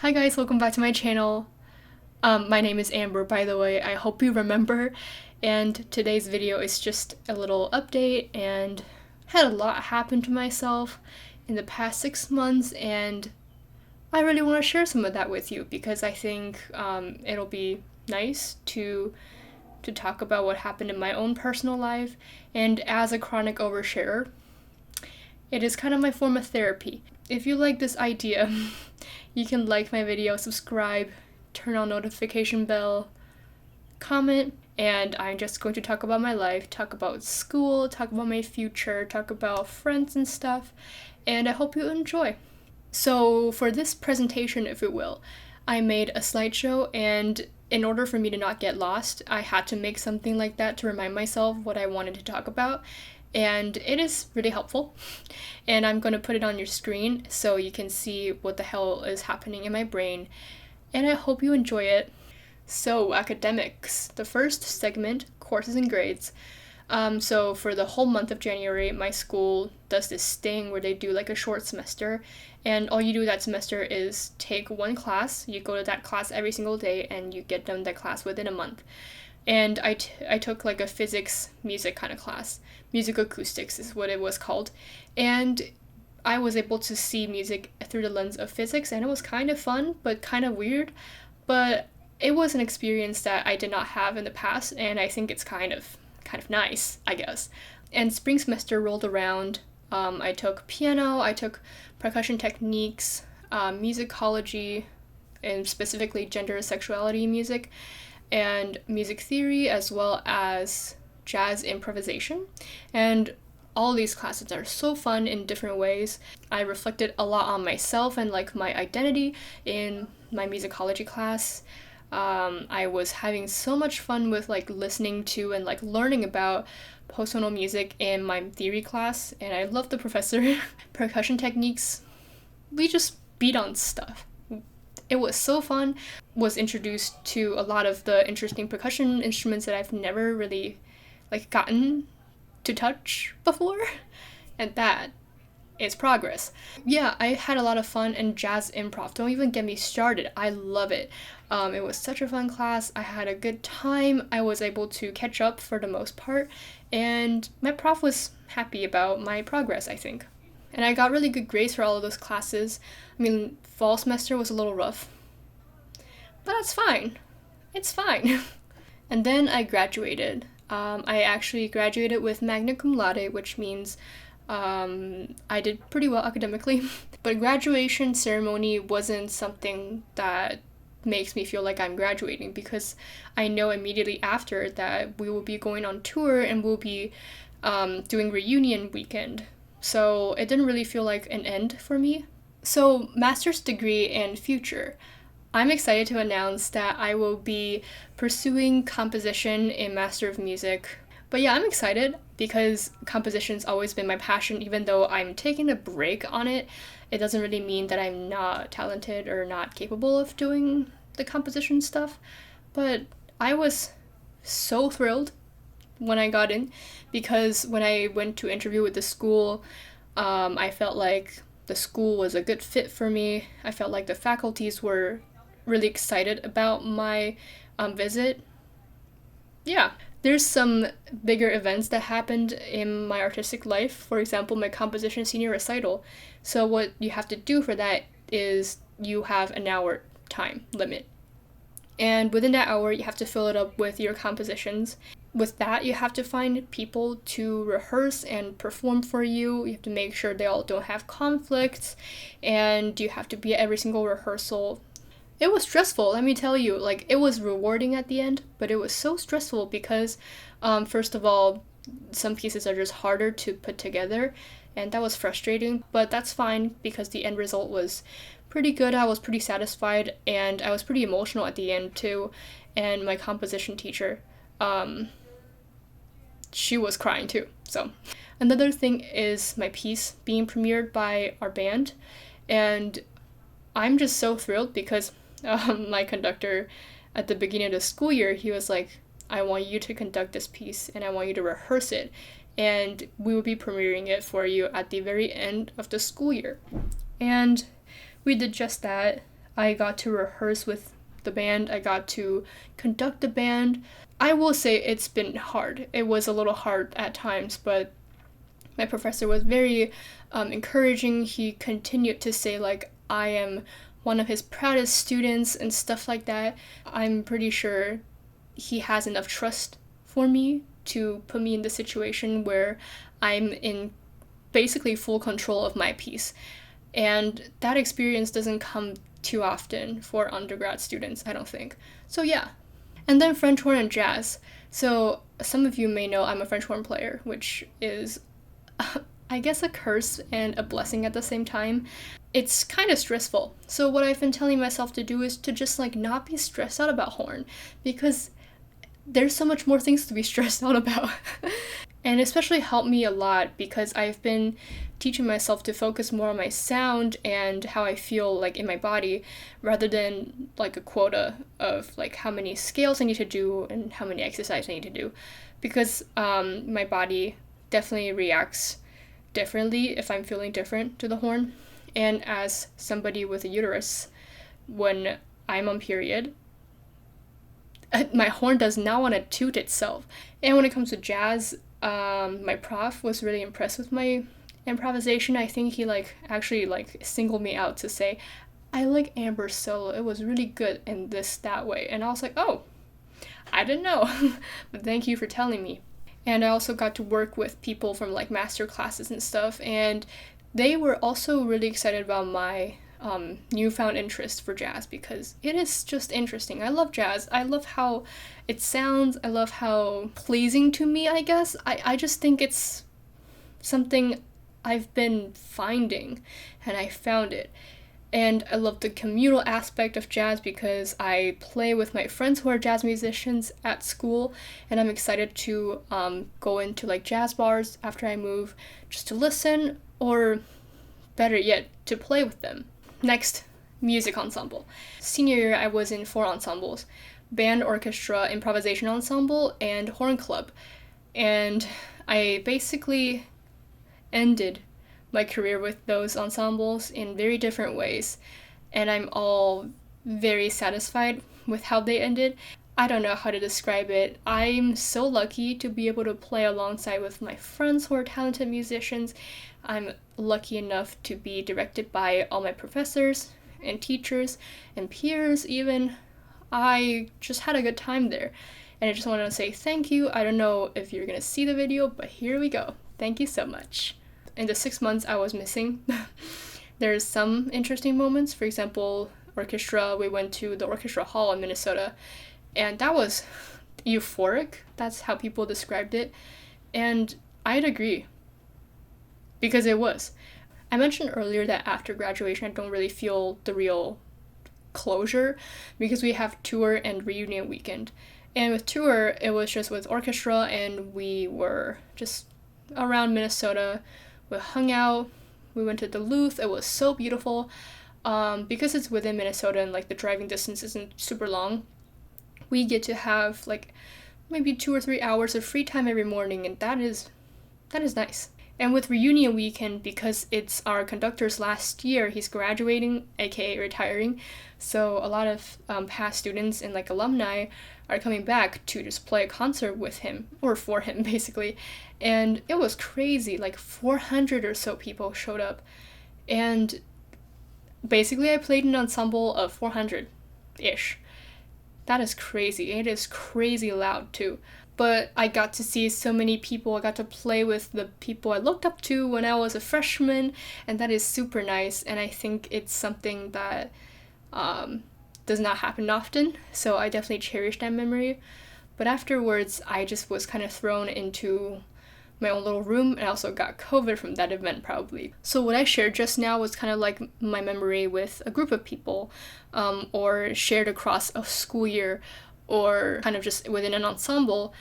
Hi guys, welcome back to my channel. My name is Amber, by the way. I hope you remember. And today's video is just a little update, and had a lot happen to myself in the past 6 months, and I really want to share some of that with you because I think it'll be nice to talk about what happened in my own personal life. And as a chronic oversharer, it is kind of my form of therapy. If you like this idea, you can like my video, subscribe, turn on notification bell, comment, and I'm just going to talk about my life, talk about school, talk about my future, talk about friends and stuff, and I hope you enjoy. So for this presentation, if you will, I made a slideshow, and in order for me to not get lost, I had to make something like that to remind myself what I wanted to talk about, and it is really helpful. And I'm going to put it on your screen so you can see what the hell is happening in my brain, and I hope you enjoy it. So, academics. The first segment, courses and grades. So for the whole month of January, my school does this thing where they do like a short semester, and all you do that semester is take one class. You go to that class every single day, and you get done that class within a month. And I took like a physics music kind of class. Music acoustics is what it was called. And I was able to see music through the lens of physics, and it was kind of fun, but kind of weird. But it was an experience that I did not have in the past, and I think it's kind of nice, I guess. And spring semester rolled around. I took piano, I took percussion techniques, musicology, and specifically gender sexuality music, and music theory, as well as jazz improvisation. And all these classes are so fun in different ways. I reflected a lot on myself and like my identity in my musicology class. I was having so much fun with like listening to and like learning about post-tonal music in my theory class, and I love the professor. Percussion techniques, we just beat on stuff. It was so fun. Was introduced to a lot of the interesting percussion instruments that I've never really like gotten to touch before, and that is progress. Yeah, I had a lot of fun, and jazz improv, don't even get me started. I love it. It was such a fun class. I had a good time. I was able to catch up for the most part, and my prof was happy about my progress, I think. And I got really good grades for all of those classes. I mean, fall semester was a little rough, but that's fine. It's fine. And then I graduated. I actually graduated with magna cum laude, which means I did pretty well academically. But graduation ceremony wasn't something that makes me feel like I'm graduating, because I know immediately after that we will be going on tour and we'll be doing reunion weekend. So it didn't really feel like an end for me. So, master's degree and future. I'm excited to announce that I will be pursuing composition in Master of Music. But yeah, I'm excited because composition's always been my passion. Even though I'm taking a break on it, it doesn't really mean that I'm not talented or not capable of doing the composition stuff. But I was so thrilled when I got in, because when I went to interview with the school, I felt like the school was a good fit for me. I felt like the faculties were really excited about my visit. Yeah, there's some bigger events that happened in my artistic life. For example, my composition senior recital. So what you have to do for that is you have an hour time limit. And within that hour, you have to fill it up with your compositions. With that, you have to find people to rehearse and perform for you. You have to make sure they all don't have conflicts, and you have to be at every single rehearsal. It was stressful, let me tell you. Like, it was rewarding at the end, but it was so stressful because, first of all, some pieces are just harder to put together, and that was frustrating, but that's fine because the end result was pretty good. I was pretty satisfied, and I was pretty emotional at the end too. And my composition teacher, she was crying too. So, another thing is my piece being premiered by our band, and I'm just so thrilled because my conductor at the beginning of the school year, he was like, I want you to conduct this piece and I want you to rehearse it, and we will be premiering it for you at the very end of the school year. And we did just that. I got to rehearse with the band. I got to conduct the band. I will say it's been hard. It was a little hard at times, but my professor was very encouraging. He continued to say, like, I am one of his proudest students and stuff like that. I'm pretty sure he has enough trust for me to put me in the situation where I'm in basically full control of my piece. And that experience doesn't come too often for undergrad students, I don't think. So yeah. And then French horn and jazz. So some of you may know I'm a French horn player, which is I guess a curse and a blessing at the same time. It's kind of stressful. So what I've been telling myself to do is to just like not be stressed out about horn, because there's so much more things to be stressed out about. And especially helped me a lot because I've been teaching myself to focus more on my sound and how I feel like in my body, rather than like a quota of like how many scales I need to do and how many exercises I need to do, because my body definitely reacts differently if I'm feeling different to the horn. And as somebody with a uterus, when I'm on period, my horn does not want to toot itself. And when it comes to jazz, my prof was really impressed with my improvisation. I think he actually singled me out to say, I like Amber's solo, it was really good in this, that way. And I was like, oh, I didn't know, but thank you for telling me. And I also got to work with people from like master classes and stuff, and they were also really excited about my newfound interest for jazz, because it is just interesting. I love jazz. I love how it sounds. I love how pleasing to me, I guess. I just think it's something I've been finding, and I found it. And I love the communal aspect of jazz because I play with my friends who are jazz musicians at school, and I'm excited to go into like jazz bars after I move just to listen, or better yet, to play with them. Next, music ensemble. Senior year, I was in 4 ensembles: band, orchestra, improvisation ensemble, and horn club. And I basically ended my career with those ensembles in very different ways, and I'm all very satisfied with how they ended. I don't know how to describe it. I'm so lucky to be able to play alongside with my friends who are talented musicians. I'm lucky enough to be directed by all my professors and teachers and peers even. I just had a good time there, and I just want to say thank you. I don't know if you're gonna see the video, but here we go. Thank you so much. In the 6 months I was missing, there's some interesting moments. For example, orchestra, we went to the orchestra hall in Minnesota, and that was euphoric. That's how people described it, and I'd agree, because it was. I mentioned earlier that after graduation I don't really feel the real closure, because we have tour and reunion weekend. And with tour, it was just with orchestra, and we were just around Minnesota. We hung out, we went to Duluth. It was so beautiful. Because it's within Minnesota and like the driving distance isn't super long, we get to have like maybe 2 or 3 hours of free time every morning, and that is nice. And with reunion weekend, because it's our conductor's last year, he's graduating, aka retiring, so a lot of past students and like alumni are coming back to just play a concert with him, or for him basically. And it was crazy, like 400 or so people showed up, and basically I played an ensemble of 400-ish. That is crazy. It is crazy loud too. But I got to see so many people. I got to play with the people I looked up to when I was a freshman, and that is super nice. And I think it's something that does not happen often, so I definitely cherish that memory. But afterwards, I just was kind of thrown into my own little room, and I also got COVID from that event probably. So what I shared just now was kind of like my memory with a group of people, or shared across a school year, or kind of just within an ensemble.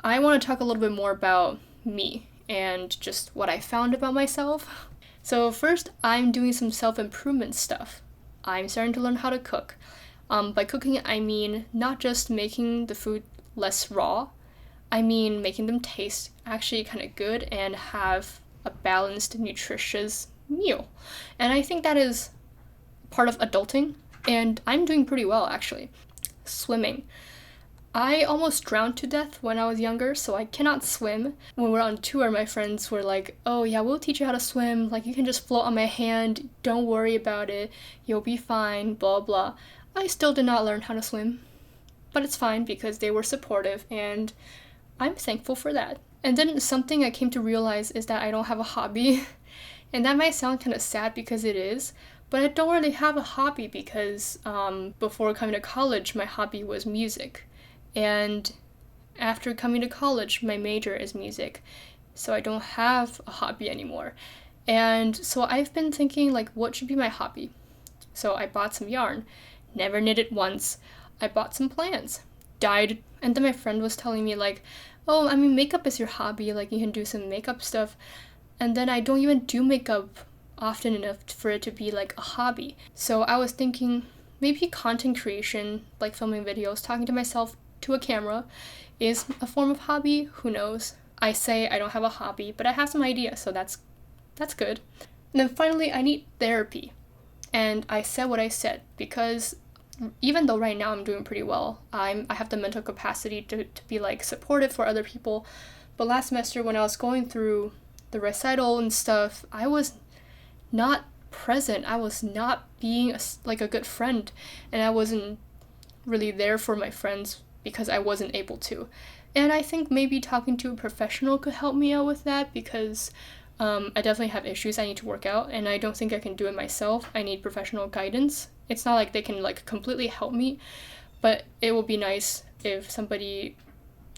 I want to talk a little bit more about me and just what I found about myself. So first, I'm doing some self-improvement stuff. I'm starting to learn how to cook. By cooking, I mean not just making the food less raw, I mean making them taste actually kind of good and have a balanced, nutritious meal. And I think that is part of adulting, and I'm doing pretty well actually. Swimming. I almost drowned to death when I was younger, so I cannot swim. When we're on tour, my friends were like, oh yeah, we'll teach you how to swim. Like, you can just float on my hand. Don't worry about it. You'll be fine, blah blah. I still did not learn how to swim. But it's fine because they were supportive, and I'm thankful for that. And then something I came to realize is that I don't have a hobby. And that might sound kind of sad because it is, but I don't really have a hobby because before coming to college, my hobby was music. And after coming to college, my major is music. So I don't have a hobby anymore. And so I've been thinking, like, what should be my hobby? So I bought some yarn, never knitted once. I bought some plants, died. And then my friend was telling me, like, oh, I mean, makeup is your hobby, like, you can do some makeup stuff. And then I don't even do makeup often enough for it to be like a hobby. So I was thinking maybe content creation, like filming videos, talking to myself to a camera, is a form of hobby. Who knows? I say I don't have a hobby, but I have some ideas, so that's good. And then finally, I need therapy. And I said what I said because even though right now I'm doing pretty well, I have the mental capacity to be like supportive for other people. But last semester when I was going through the recital and stuff, I was not present. I was not being a good friend, and I wasn't really there for my friends because I wasn't able to. And I think maybe talking to a professional could help me out with that because I definitely have issues I need to work out, and I don't think I can do it myself. I need professional guidance. It's not like they can like completely help me, but it will be nice if somebody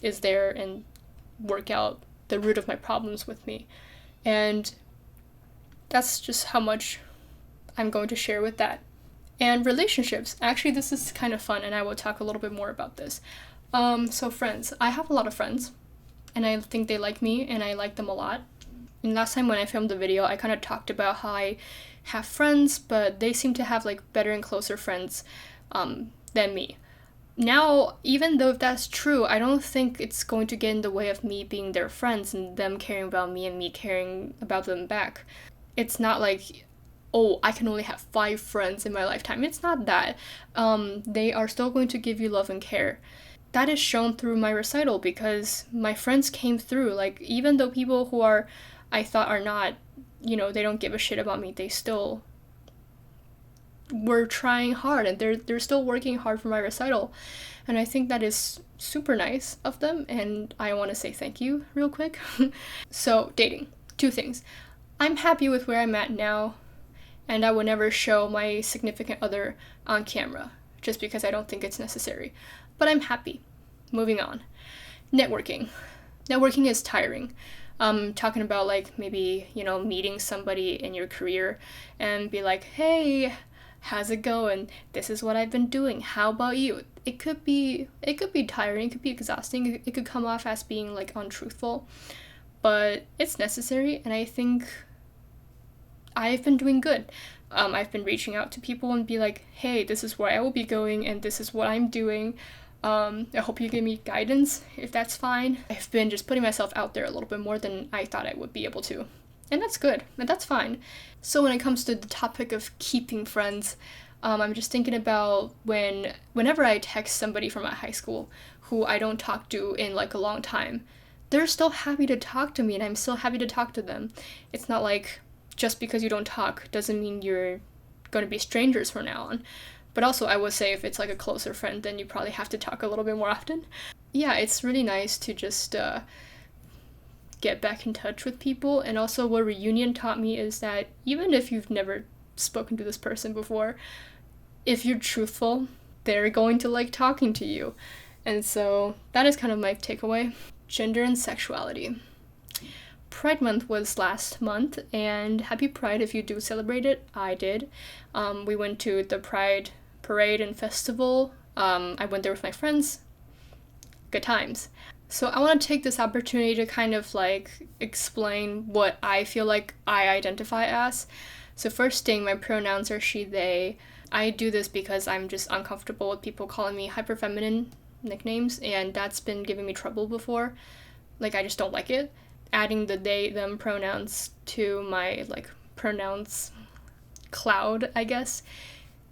is there and work out the root of my problems with me. And that's just how much I'm going to share with that. And relationships. Actually, this is kind of fun, and I will talk a little bit more about this. So friends. I have a lot of friends, and I think they like me, and I like them a lot. And last time when I filmed the video, I kind of talked about how I have friends, but they seem to have like better and closer friends than me. Now, even though if that's true, I don't think it's going to get in the way of me being their friends and them caring about me and me caring about them back. It's not like, oh, I can only have 5 friends in my lifetime. It's not that. They are still going to give you love and care. That is shown through my recital because my friends came through. Like, even though people who I thought are not, they don't give a shit about me, they still were trying hard, and they're still working hard for my recital. And I think that is super nice of them, and I want to say thank you real quick. So, dating. 2 things. I'm happy with where I'm at now, and I will never show my significant other on camera, just because I don't think it's necessary. But I'm happy. Moving on. Networking. Networking is tiring. Talking about like maybe, meeting somebody in your career and be like, hey, how's it going? This is what I've been doing. How about you? It could be tiring, it could be exhausting, it could come off as being like untruthful, but it's necessary, and I think I've been doing good. I've been reaching out to people and be like, hey, this is where I will be going and this is what I'm doing. I hope you give me guidance if that's fine. I've been just putting myself out there a little bit more than I thought I would be able to. And that's good, and that's fine. So when it comes to the topic of keeping friends, I'm just thinking about whenever I text somebody from my high school who I don't talk to in like a long time, they're still happy to talk to me, and I'm still happy to talk to them. It's not like just because you don't talk doesn't mean you're going to be strangers from now on. But also, I would say if it's like a closer friend, then you probably have to talk a little bit more often. Yeah, it's really nice to just get back in touch with people. And also what reunion taught me is that even if you've never spoken to this person before, if you're truthful, they're going to like talking to you. And so that is kind of my takeaway. Gender and sexuality. Pride Month was last month, and happy Pride if you do celebrate it. I did. We went to the Pride parade and festival. I went there with my friends. Good times. So I want to take this opportunity to kind of like explain what I feel like I identify as. So first thing, my pronouns are she, they. I do this because I'm just uncomfortable with people calling me hyperfeminine nicknames, and that's been giving me trouble before. Like, I just don't like it. Adding the they, them pronouns to my like pronouns cloud, I guess,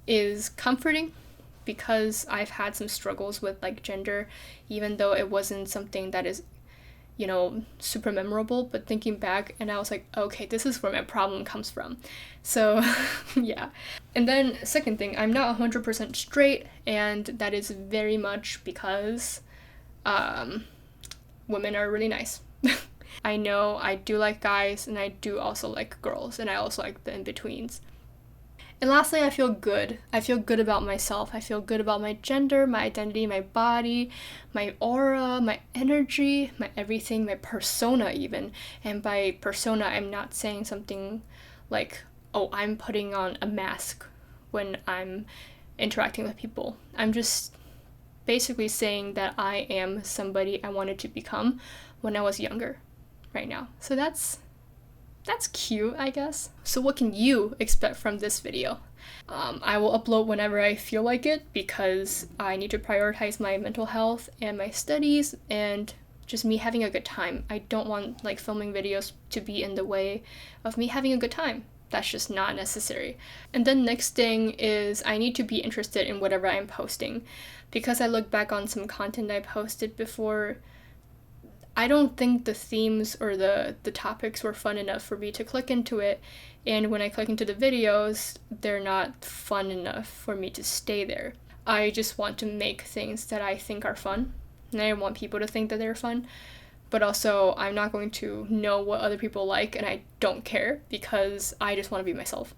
is comforting because I've had some struggles with like gender, even though it wasn't something that is, you know, super memorable. But thinking back, and I was like, okay, this is where my problem comes from. So yeah. And then second thing, I'm not 100% straight, and that is very much because women are really nice. I know I do like guys, and I do also like girls, and I also like the in-betweens. And lastly, I feel good. I feel good about myself. I feel good about my gender, my identity, my body, my aura, my energy, my everything, my persona even. And by persona, I'm not saying something like, oh, I'm putting on a mask when I'm interacting with people. I'm just basically saying that I am somebody I wanted to become when I was younger right now. So that's cute, I guess. So what can you expect from this video? I will upload whenever I feel like it because I need to prioritize my mental health and my studies and just me having a good time. I don't want like filming videos to be in the way of me having a good time. That's just not necessary. And then next thing is I need to be interested in whatever I'm posting. Because I look back on some content I posted before, I don't think the themes or the topics were fun enough for me to click into it, and when I click into the videos, they're not fun enough for me to stay there. I just want to make things that I think are fun, and I want people to think that they're fun, but also I'm not going to know what other people like, and I don't care because I just want to be myself.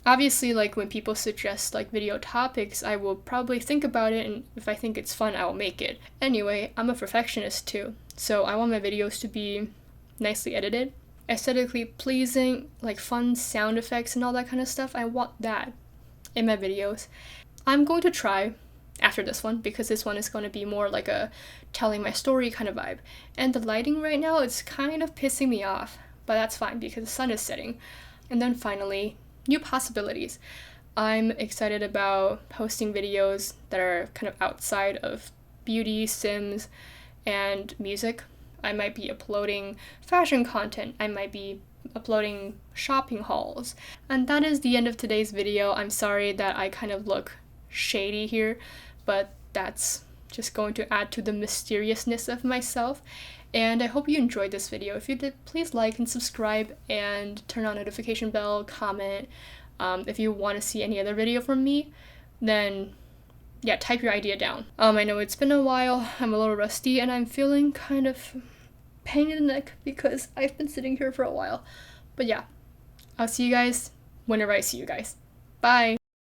Obviously, like when people suggest like video topics, I will probably think about it, and if I think it's fun, I will make it. Anyway, I'm a perfectionist too, so I want my videos to be nicely edited, aesthetically pleasing, like fun sound effects and all that kind of stuff. I want that in my videos. I'm going to try after this one because this one is going to be more like a telling my story kind of vibe. And the lighting right now is kind of pissing me off, but that's fine because the sun is setting. And then finally, new possibilities. I'm excited about posting videos that are kind of outside of beauty, Sims, and music. I might be uploading fashion content. I might be uploading shopping hauls. And that is the end of today's video. I'm sorry that I kind of look shady here, but that's just going to add to the mysteriousness of myself. And I hope you enjoyed this video. If you did, please like and subscribe and turn on notification bell, comment. If you want to see any other video from me, then yeah, type your idea down. I know it's been a while, I'm a little rusty, and I'm feeling kind of pain in the neck because I've been sitting here for a while. But yeah, I'll see you guys whenever I see you guys. Bye!